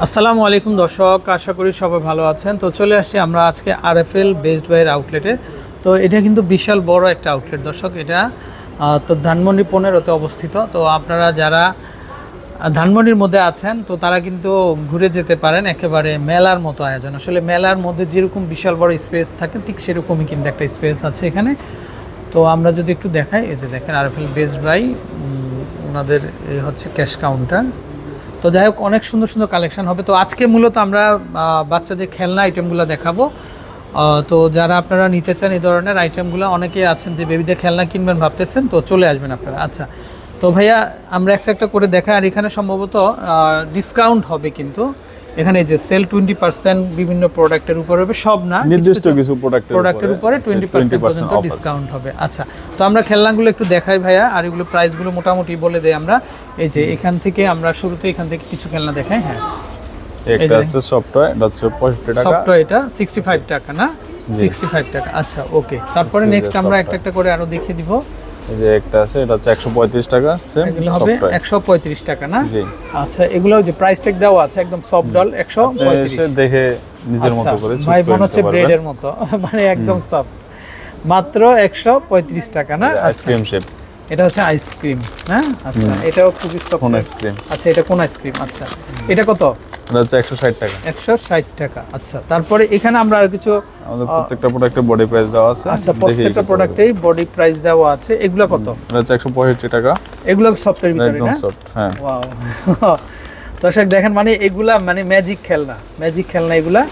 আসসালামু আলাইকুম দর্শক, আশা করি সবাই ভালো আছেন। তো চলে আসছি আমরা আজকে আরএফএল বেস্ট বাইয়ের আউটলেটে। তো এটা কিন্তু বিশাল বড় একটা আউটলেট দর্শক। এটা তো ধানমন্ডি 15-তে অবস্থিত। তো আপনারা যারা ধানমন্ডির মধ্যে আছেন তো তারা কিন্তু ঘুরে যেতে পারেন। একেবারে মেলার মতো আয়োজন, আসলে মেলার মধ্যে যেরকম বিশাল বড় স্পেস থাকে ঠিক সেরকমই কিন্তু একটা স্পেস আছে এখানে। তো আমরা যদি একটু দেখাই, এই যে দেখেন আরএফএল বেস্ট বাই, ওনাদের এই হচ্ছে ক্যাশ কাউন্টার। তো যাই হোক, অনেক সুন্দর সুন্দর কালেকশন হবে। তো আজকে মূলত আমরা বাচ্চাদের খেলনা আইটেমগুলো দেখাবো। তো যারা আপনারা নিতে চান এই ধরনের আইটেমগুলো, অনেকেই আছেন যে বেবিদের খেলনা কিনবেন ভাবতেছেন, তো চলে আসবেন আপনারা। আচ্ছা, তো ভাইয়া আমরা একটা একটা করে দেখাই। আর এখানে সম্ভবত ডিসকাউন্ট হবে, কিন্তু এখানে যে সেল 20% বিভিন্ন প্রোডাক্টের উপর হবে, সব না, নির্দিষ্ট কিছু প্রোডাক্টের উপরে 20% পর্যন্ত ডিসকাউন্ট হবে। আচ্ছা, তো আমরা খেলনাগুলো একটু দেখাই ভাইয়া, আর এগুলো প্রাইসগুলো মোটামুটি বলে দেই আমরা। এই যে এখান থেকে আমরা শুরুতে এখান থেকে কিছু খেলনা দেখাই। হ্যাঁ, একটা আছে সফটওয়্যার, এটা হচ্ছে 65 টাকা। সফটওয়্যার এটা 65 টাকা না, 65 টাকা। আচ্ছা, ওকে। তারপরে নেক্সট আমরা একটা একটা করে আরো দেখিয়ে দিব। এই যে একটা আছে, এটা হচ্ছে 135 টাকা। সেম এগুলো হবে 135 টাকা না? জি। আচ্ছা, এগুলো যে প্রাইস ট্যাগ দেওয়া আছে একদম সফট ডল 135। দেখে নিজের মতো করে চুজ ভাই, করে মনে হচ্ছে নিতে পারবেন। ব্রেডের মতো, মানে একদম সফট। মাত্র 135 টাকা না? আইসক্রিম শেপ, এটা হচ্ছে আইসক্রিম না? আচ্ছা, এটাও খুবই সফট। কোন আইসক্রিম? আচ্ছা, এটা কোন আইসক্রিম? আচ্ছা, এটা কত? এটা হচ্ছে 160 টাকা। 160 টাকা। আচ্ছা, তারপরে এখানে আমরা আর কিছু, আমাদের প্রত্যেকটা প্রোডাক্টের বডি প্রাইস দেওয়া আছে। আচ্ছা, প্রত্যেকটা প্রোডাক্টেই বডি প্রাইস দেওয়া আছে। এগুলো কত? এটা হচ্ছে 165 টাকা। এগুলো সফটের ভিতরে একদম না? সফট, হ্যাঁ। ওয়াও, দর্শক দেখেন, মানে এগুলা মানে ম্যাজিক খেলনা এগুলা।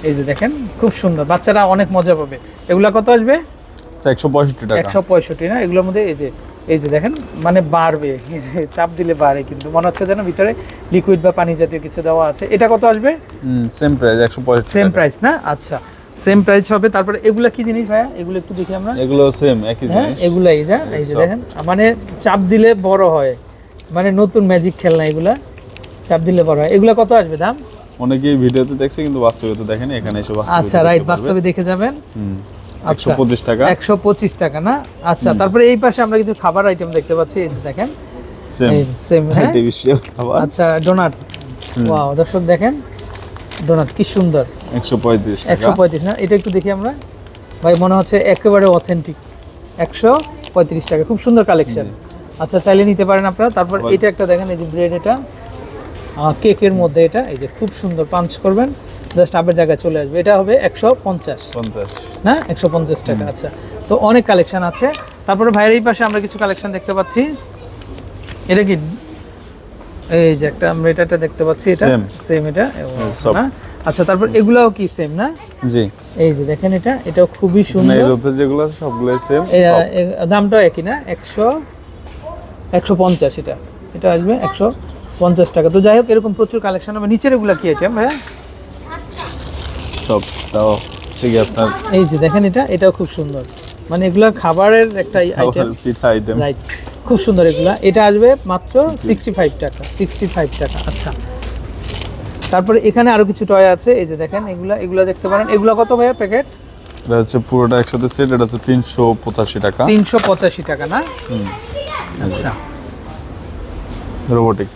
এই যে দেখেন, খুব সুন্দর, বাচ্চারা অনেক মজা পাবে। এগুলা কত আসবে? 165 টাকা। 165 না? এগুলোর মধ্যে এই যে দেখেন, মানে বাড়বে, এই যে চাপ দিলে বাড়ে, কিন্তু মনে হচ্ছে যেন ভিতরে লিকুইড বা পানি জাতীয় কিছু দেওয়া আছে। এটা কত আসবে? সেম প্রাইস 165 টাকা। সেম প্রাইস না? আচ্ছা, সেম প্রাইস হবে। তারপরে এগুলা কি জিনিস ভাইয়া? এগুলো একটু দেখি আমরা। এগুলো সেম একই হ্যাঁ, জিনিস। এগুলাই এই যে দেখেন, মানে চাপ দিলে বড় হয়, মানে নতুন ম্যাজিক খেলনা এগুলা, চাপ দিলে বড় হয়। এগুলা কত আসবে দাম? অনেকেই ভিডিওতে দেখছে কিন্তু বাস্তবে তো দেখেন, এখানে এসে বাস্তবে। আচ্ছা, রাইট, বাস্তবে দেখে যাবেন। 125 টাকা। 125 টাকা না? আচ্ছা, তারপরে এই পাশে আমরা কিছু খাবার আইটেম দেখতে পাচ্ছি। এই যে দেখেন, সেম। হ্যাঁ, আর্টিফিশিয়াল খাবার। আচ্ছা, ডোনাট। ওয়াও, দর্শক দেখেন ডোনাট কি সুন্দর। 135 টাকা। 135 না? এটা একটু দেখি আমরা। ভাই, মনে হচ্ছে একেবারে অথেন্টিক। 135 টাকা, খুব সুন্দর কালেকশন। আচ্ছা, চাইলে নিতে পারেন আপনারা। তারপর এটা একটা দেখেন, এই যে ব্রেড, এটা কেকের মধ্যে, এটা এই যে খুব সুন্দর, পাঞ্চ করবেন জাস্ট আবের জায়গায় চলে আসবে। এটা হবে 150 না? 150 টাকা। আচ্ছা, তো অনেক কালেকশন আছে। তারপরে ভাইয়ের এই পাশে আমরা কিছু কালেকশন দেখতে পাচ্ছি। এটা কি? এই যে একটা আমরা এটা দেখতে পাচ্ছি, এটা সেম, এটা না? আচ্ছা, তারপর এগুলাও কি সেম না? জি। এই যে দেখেন, এটাও খুবই সুন্দর। ইউরোপের যেগুলো আছে সবগুলো সেম। দামটাও একই না? 150। এটা আসবে 150 টাকা। তো যাই হোক, এরকম প্রচুর কালেকশন হবে। নিচের এগুলা কি আইটেম ভাইয়া? সব তাও ঠিক আছে আপনার। এই যে দেখেন, এটাও খুব সুন্দর, মানে এগুলা খাবারের একটা আইটেম, পিঠা আইটেম। রাইট, খুব সুন্দর এগুলা। এটা আসবে মাত্র 65 টাকা। 65 টাকা। আচ্ছা, তারপরে এখানে আরো কিছু টয় আছে। এই যে দেখেন, এগুলা দেখতে পারেন। এগুলা কত ভাইয়া প্যাকেট? এটা হচ্ছে পুরোটা একসাথে সেট, এটা হচ্ছে 385 টাকা। 385 টাকা না? আচ্ছা, রোবোটিক।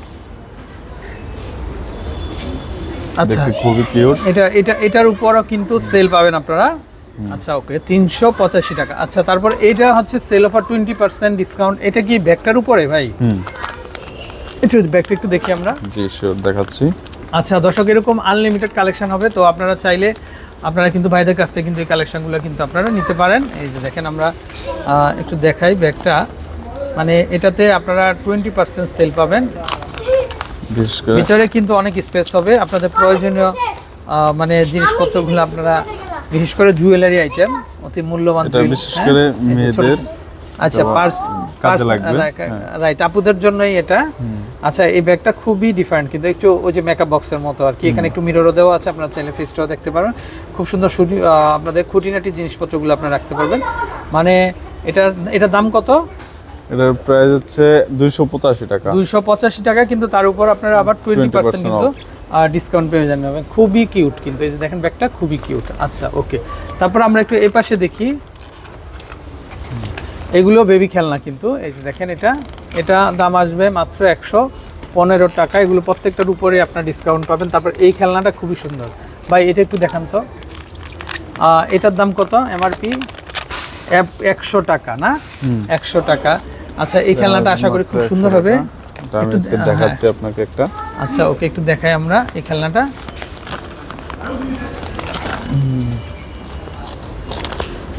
আচ্ছা, দেখতে খুবই কিউট। এটার উপরও কিন্তু সেল পাবেন আপনারা। আচ্ছা, ওকে, 385 টাকা। আচ্ছা, তারপর এটা হচ্ছে সেল অফার 20% ডিসকাউন্ট। এটা কি ব্যাগটার উপরে ভাই? একটু ব্যাগটা একটু দেখি আমরা। জি, শিওর, দেখাচ্ছি। আচ্ছা দর্শক, এরকম আনলিমিটেড কালেকশন হবে। তো আপনারা চাইলে আপনারা কিন্তু ভাইদের কাছ থেকে কিন্তু এই কালেকশনগুলো কিন্তু আপনারা নিতে পারেন। এই যে দেখেন, আমরা একটু দেখাই ব্যাগটা, মানে এটাতে আপনারা 20% সেল পাবেন। বিশেষ করে ভিতরে কিন্তু অনেক স্পেস হবে। আপনাদের প্রয়োজনীয় মানে জিনিসপত্রগুলো আপনারা, বিশেষ করে জুয়েলারি আইটেম, অতি মূল্যবান, বিশেষ করে মেয়েদের, আচ্ছা, পার্স কাজে লাগবে, রাইট, আপুদের জন্যই এটা। আচ্ছা, এই ব্যাগটা খুবই ডিফারেন্ট, কিন্তু একটু ওই যে মেকআপ বক্সের মতো আর কি। এখানে একটু মিররও দেওয়া আছে, আপনারা চাইলে ফেসটাও দেখতে পারেন। খুব সুন্দর আপনাদের খুঁটিনাটি জিনিসপত্রগুলো আপনারা রাখতে পারবেন। মানে এটার দাম কত? এটার প্রাইস হচ্ছে 285 টাকা। 285 টাকা, কিন্তু তার উপর আপনারা আবার 20% কিন্তু ডিসকাউন্ট পেয়ে যাবেন। খুবই কিউট কিন্তু, এই যে দেখেন ব্যাগটা খুবই কিউট। আচ্ছা, ওকে। তারপর আমরা একটু এই পাশে দেখি। এগুলো বেবি খেলনা কিন্তু, এই যে দেখেন, এটা দাম আসবে মাত্র 15 টাকা। এগুলো প্রত্যেকটার উপরে আপনার ডিসকাউন্ট পাবেন। তারপর এই খেলনাটা খুবই সুন্দর ভাই, এটা একটু দেখান তো। এটার দাম কত এমআরপি? 100 টাকা না? 100 টাকা। আচ্ছা, এই খেলনাটা আশা করি খুব সুন্দর হবে। আমি দেখাচ্ছি আপনাকে একটা। আচ্ছা ওকে, একটু দেখাই আমরা এই খেলনাটা।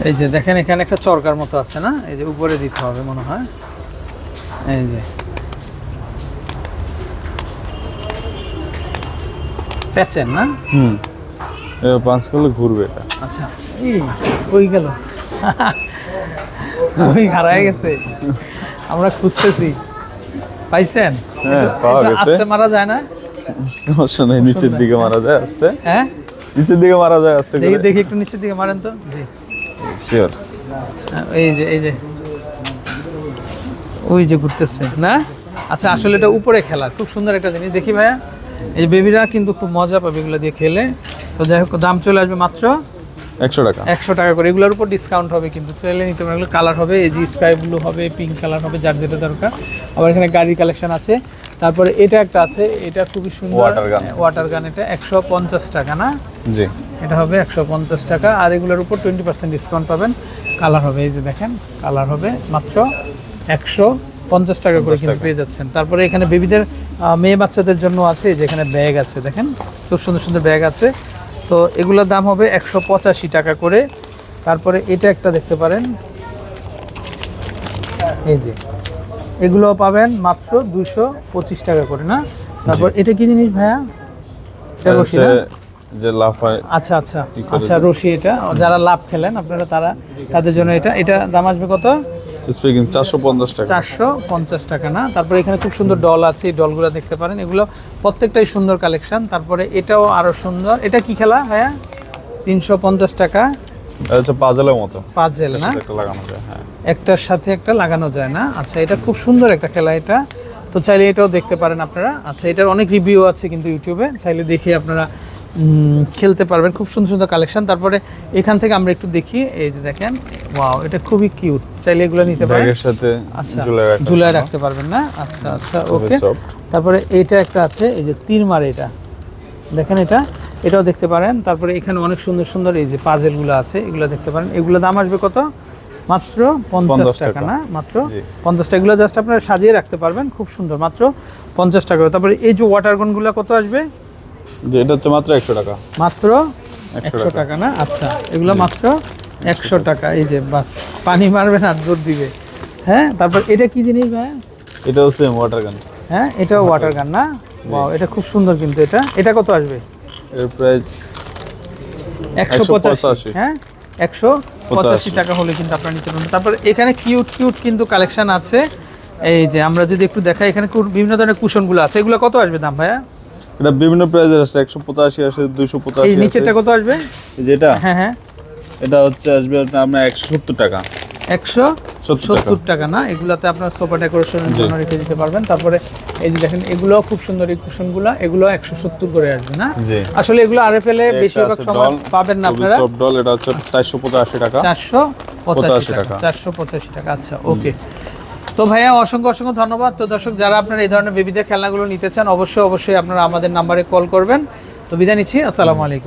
এই যে দেখেন এখানে একটা চরকার মতো আছে না, এই যে উপরে দিতে হবে মনে হয়। এই যে প্যাচেন না? পাঁচ করলে ঘুরবে এটা। আচ্ছা, এই কই গেল? ওই হারায় গেছে, আমরা খুঁজতেছি। পাইছেন? হ্যাঁ, পাওয়া এটা গেছে। আস্তে মারা যায় না? সমস্যা নেই, নিচের দিকে মারা যায় আস্তে। হ্যাঁ, নিচের দিকে মারা যায় আস্তে দেখি করে। দেখি একটু নিচের দিকে মারেন তো। জি, শিওর। এই যে এই যে ওই যে ঘুরতেছে না? আচ্ছা, আসলে এটা উপরে খেলা, খুব সুন্দর একটা জিনিস। দেখি ভাইয়া, এই বেবিরা কিন্তু খুব মজা পাবে এগুলো দিয়ে খেলে। তো যাই হোক, দাম চলে আসবে মাত্র 100 টাকা। 100 টাকা করে। এগুলোর উপর ডিসকাউন্ট হবে কিন্তু, চলে নিতে পারেন। এগুলো কালার হবে, এই যে স্কাই ব্লু হবে, পিঙ্ক কালার হবে, যার যেটা দরকার। আবার এখানে গাড়ির কালেকশন আছে। তারপরে এটা একটা আছে, এটা খুবই সুন্দর ওয়াটার গান। এটা 150 টাকা না? জি, এটা হবে 150 টাকা। আর এগুলোর উপর 20% ডিসকাউন্ট পাবেন। কালার হবে, এই যে দেখেন, কালার হবে মাত্র 150 টাকা করে কিন্তু পেয়ে যাচ্ছেন। তারপরে এখানে বেবিদের মেয়ে বাচ্চাদের জন্য আছে, এই যে এখানে ব্যাগ আছে, দেখেন খুব সুন্দর সুন্দর ব্যাগ আছে। তো এগুলোর দাম হবে 185 টাকা করে। তারপরে এটা একটা দেখতে পারেন, এই যে এগুলো পাবেন মাত্র 225 টাকা করে না? তারপর এটা কি জিনিস ভাইয়া? এটা রশি না? যে লাফায়। আচ্ছা আচ্ছা আচ্ছা, রশি। এটা যারা লাভ খেলেন আপনারা, তাদের জন্য এটা দাম আসবে কত? স্পিকিং 450 টাকা। 450 টাকা না? তারপরে এখানে খুব সুন্দর ডল আছে, এই ডলগুলো দেখতে পারেন। এগুলো প্রত্যেকটাই সুন্দর কালেকশন। তারপরে এটাও আরো সুন্দর। এটা কি খেলা ভাইয়া? 350 টাকা। এটা হচ্ছে পাজলের মতো, পাজেল না? একটা লাগানো যায়। হ্যাঁ, একটার সাথে একটা লাগানো যায় না? আচ্ছা, এটা খুব সুন্দর একটা খেলা এটা। তো চাইলে এটাও দেখতে পারেন আপনারা। আচ্ছা, এটার অনেক রিভিউ আছে কিন্তু ইউটিউবে, চাইলে দেখে আপনারা খেলতে পারবেন। খুব সুন্দর সুন্দর কালেকশন। তারপরে এখান থেকে আমরা একটু দেখি, এই যে দেখেন, ওয়াও, এটা খুবই কিউট। চাইলে এগুলো নিতে পারেন, ব্যাগের সাথে আচ্ছা ঝুলায় রাখতে পারবেন না? আচ্ছা আচ্ছা, খুবই ওকে। soft। তারপরে এইটা একটা আছে, এই যে তীর মারে, এটা দেখেন, এটাও দেখতে পারেন। তারপরে এখানে অনেক সুন্দর সুন্দর এই যে পাজেলগুলো আছে, এগুলো দেখতে পারেন। এগুলো দাম আসবে কত? মাত্র 50 টাকা না? মাত্র 50 টাকা। এগুলো জাস্ট আপনারা সাজিয়ে রাখতে পারবেন, খুব সুন্দর, মাত্র 50 টাকা। তারপরে এই যে ওয়াটার গানগুলো কত আসবে? যে এটা হচ্ছে মাত্র 100 টাকা। মাত্র 100 টাকা না? আচ্ছা, এগুলো মাত্র 100 টাকা। এই যে বাস পানি মারবে না, দৌড় দিবে। হ্যাঁ, তারপর এটা কি জিনিস ভাই? এটাও সেম ওয়াটার গান। হ্যাঁ, এটাও ওয়াটার গান না? ওয়াও, এটা খুব সুন্দর কিন্তু। এটা কত আসবে? এর প্রাইস 185। হ্যাঁ, 185 টাকা হলে কিন্তু আপনারা নিতে পারবেন। তারপর এখানে কিউট কিউট কিন্তু কালেকশন আছে। এই যে আমরা যদি একটু দেখাই, এখানে বিভিন্ন ধরনের কুশনগুলো আছে। এগুলো কত আসবে দাম ভাইয়া? এটা বিভিন্ন প্রাইসের আছে, 185 আছে, 285 এই আছে। নিচেরটা কত আসবে? যেটা হ্যাঁ হ্যাঁ, এটা হচ্ছে আসবে আপনার 170 টাকা। 170 টাকা না? এগুলাতে আপনার সোফা ডেকোরেশনের জন্য রেখে দিতে পারবেন। তারপরে এই যে দেখেন, এগুলো খুব সুন্দর, এই কুশনগুলো, এগুলো 170 করে আসবে না? জি। আসলে এগুলো আরএফএল এ বেশিরভাগ সময় পাবেন না আপনারা। সব ডল, এটা হচ্ছে 485 টাকা। 485 টাকা। 485 টাকা। আচ্ছা, ওকে। তো ভাইয়া অসংখ্য অসংখ্য ধন্যবাদ। তো দর্শক, যারা আপনারা এই ধরনের বেবিদের খেলনাগুলো নিতে চান, অবশ্যই আপনারা আমাদের নাম্বারে কল করবেন। তো বিদায় নিচ্ছি, আসসালামু আলাইকুম।